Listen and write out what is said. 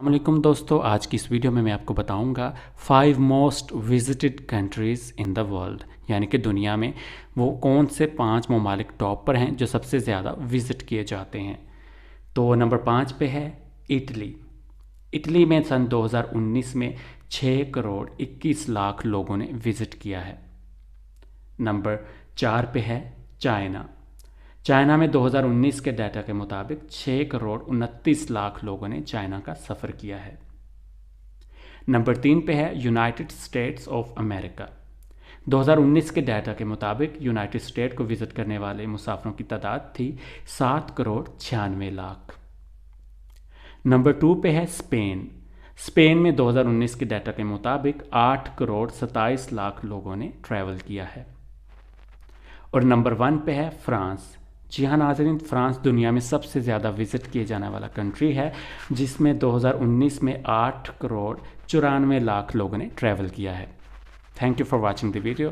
अस्सलामुअलैकुम दोस्तों, आज की इस वीडियो में मैं आपको बताऊंगा 5 most visited countries in the world, यानी कि दुनिया में वो कौन से 5 ममालिक टॉप पर हैं जो सबसे ज़्यादा विज़िट किए जाते हैं। तो नंबर 5 पे है इटली। इटली में सन 2019 में 6 करोड़ 21 लाख लोगों ने विज़िट किया है। नंबर 4 पे है चाइना। चाइना में 2019 के डाटा के मुताबिक 6 करोड़ 29 लाख लोगों ने चाइना का सफ़र किया है। नंबर 3 पे है यूनाइटेड स्टेट्स ऑफ अमेरिका। 2019 के डाटा के मुताबिक यूनाइटेड स्टेट को विज़िट करने वाले मुसाफिरों की तादाद थी 7 करोड़ 96 लाख। नंबर 2 पे है स्पेन। स्पेन में 2019 के डाटा के मुताबिक 8 करोड़ 27 लाख लोगों ने ट्रैवल किया है। और नंबर 1 पे है फ्रांस। जी हाँ नाज़रीन, फ्रांस दुनिया में सबसे ज़्यादा विज़िट किए जाने वाला कंट्री है, जिसमें 2019 में 8 करोड़ 94 लाख लोगों ने ट्रैवल किया है। Thank you for watching the video.